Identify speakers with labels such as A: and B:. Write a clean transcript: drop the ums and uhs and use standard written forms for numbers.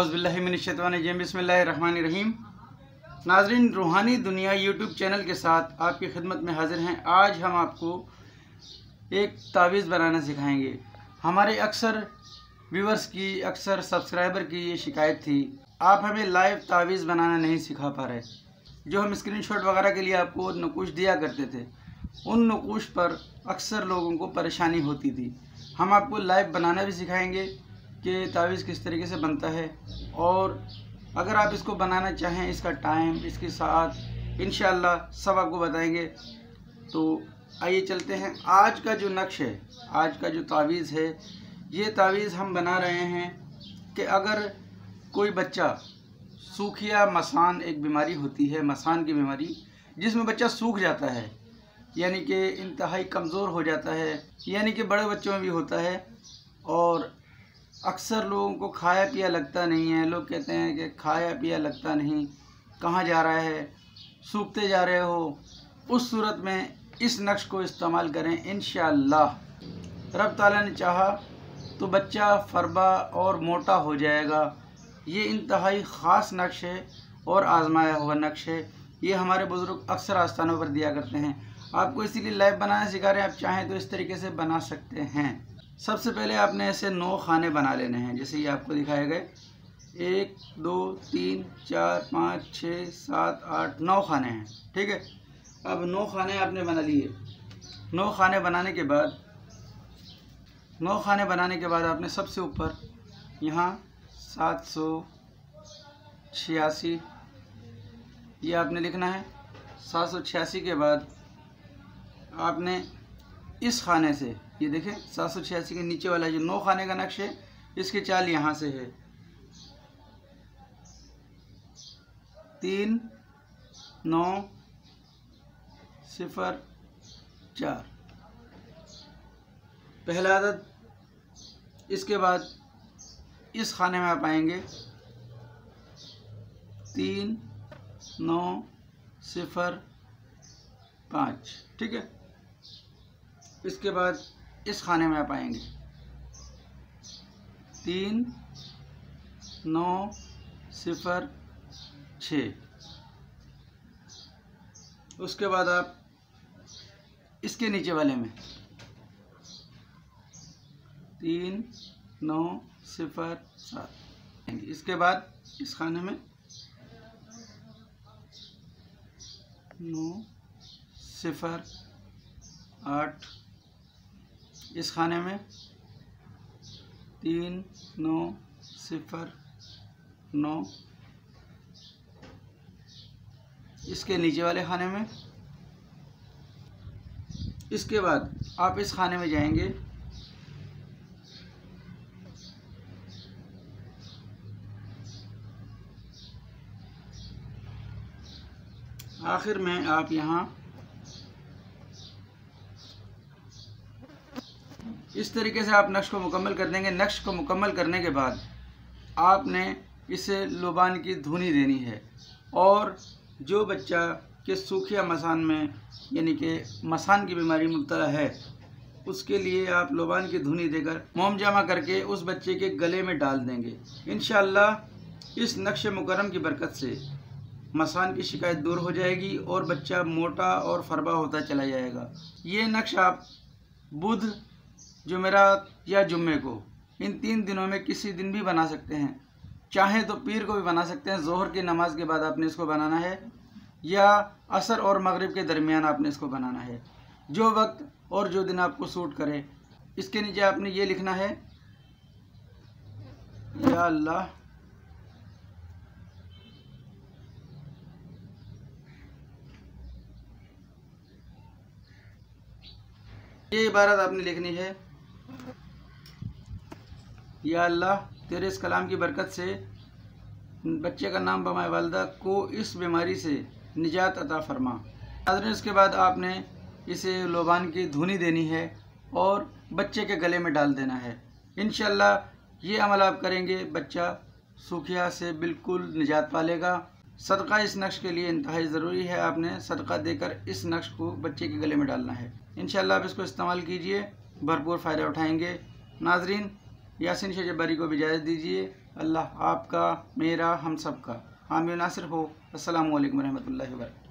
A: औज़ुबिल्लाहि मिनश्शैतानिर्रजीम बिस्मिल्लाहिर्रहमानिर्रहीम। नाज़रीन, रूहानी दुनिया यूट्यूब चैनल के साथ आपकी खिदमत में हाजिर हैं। आज हम आपको एक तावीज़ बनाना सिखाएंगे। हमारे अक्सर व्यूवर्स की, अक्सर सब्सक्राइबर की ये शिकायत थी, आप हमें लाइव तावीज़ बनाना नहीं सिखा पा रहे। जो हम स्क्रीनशॉट वगैरह के लिए आपको नकूश दिया करते थे, उन नकूश पर अक्सर लोगों को परेशानी होती थी। हम आपको लाइव बनाना भी सिखाएंगे कि तावीज़ किस तरीके से बनता है, और अगर आप इसको बनाना चाहें, इसका टाइम, इसके साथ इंशाअल्लाह सब आपको बताएंगे। तो आइए चलते हैं। आज का जो नक्श है, आज का जो तावीज़ है, ये तावीज़ हम बना रहे हैं कि अगर कोई बच्चा सूखिया मसान, एक बीमारी होती है मसान की बीमारी, जिसमें बच्चा सूख जाता है, यानी कि इंतहाई कमज़ोर हो जाता है, यानी कि बड़े बच्चों में भी होता है, और अक्सर लोगों को खाया पिया लगता नहीं है। लोग कहते हैं कि खाया पिया लगता नहीं, कहाँ जा रहा है, सूखते जा रहे हो। उस सूरत में इस नक्श को इस्तेमाल करें। इंशाअल्लाह रब ताला ने चाहा तो बच्चा फरबा और मोटा हो जाएगा। ये इंतहाई ख़ास नक्श है और आजमाया हुआ नक्श है। ये हमारे बुज़ुर्ग अक्सर आस्थानों पर दिया करते हैं। आपको इसीलिए लाइव बनाना सिखा रहे हैं। आप चाहें तो इस तरीके से बना सकते हैं। सबसे पहले आपने ऐसे 9 खाने बना लेने हैं, जैसे ये आपको दिखाए गए। 1 2 3 4 5 6 7 8 9 खाने हैं, ठीक है। अब 9 खाने आपने बना लिए। 9 खाने बनाने के बाद आपने सबसे ऊपर यहाँ 786 ये आपने लिखना है। 786 के बाद आपने इस खाने से, ये देखें 786 के नीचे वाला जो 9 खाने का नक्श है, इसकी चाल यहाँ से है 3 9 0 4 पहला अदद। इसके बाद इस खाने में आप आएंगे 3 9 0 5, ठीक है। इसके बाद इस खाने में आप आएंगे 3 9 0 6। उसके बाद आप इसके नीचे वाले में 3 9 0 7। इसके बाद इस खाने में 9 0 8। इस खाने में 3 9 0 9। इसके नीचे वाले खाने में। इसके बाद आप इस खाने में जाएंगे आखिर में आप यहाँ इस तरीके से आप नक्श को मुकम्मल कर देंगे। नक्श को मुकम्मल करने के बाद आपने इसे लुबान की धुनी देनी है, और जो बच्चा के सूखिया मसान में, यानी कि मसान की बीमारी मुब्तला है, उसके लिए आप लुबान की धुनी देकर मोम जमा करके उस बच्चे के गले में डाल देंगे। इंशाअल्लाह इस नक्श मुकर्रम की बरकत से मसान की शिकायत दूर हो जाएगी और बच्चा मोटा और फरबा होता चला जाएगा। ये नक्श आप बुध, जुमेरात या जुम्मे को, इन 3 दिनों में किसी दिन भी बना सकते हैं। चाहें तो पीर को भी बना सकते हैं। ज़ोहर की नमाज के बाद आपने इसको बनाना है, या असर और मगरिब के दरमियान आपने इसको बनाना है, जो वक्त और जो दिन आपको सूट करे। इसके नीचे आपने ये लिखना है, या अल्लाह ये इबारत आपने लिखनी है, या अल्लाह तेरे इस कलाम की बरकत से बच्चे का नाम बमाए वालदा को इस बीमारी से निजात अता फरमा। नाज़रीन, इसके बाद आपने इसे लुबान की धुनी देनी है और बच्चे के गले में डाल देना है। इंशाअल्लाह ये अमल आप करेंगे, बच्चा सूखिया से बिल्कुल निजात पालेगा। सदका इस नक्श के लिए इंतहाई ज़रूरी है। आपने सदका देकर इस नक्श को बच्चे के गले में डालना है। इंशाअल्लाह आप इसको इस्तेमाल कीजिए, भरपूर फ़ायदा उठाएंगे। नाज़रीन, यासीन शाह जब्बारी को भी इजाज़त दीजिए। अल्लाह आपका, मेरा, हम सब का हामी नासिर हो। अस्सलामु अलैकुम रहमतुल्लाहि व बरकातहू।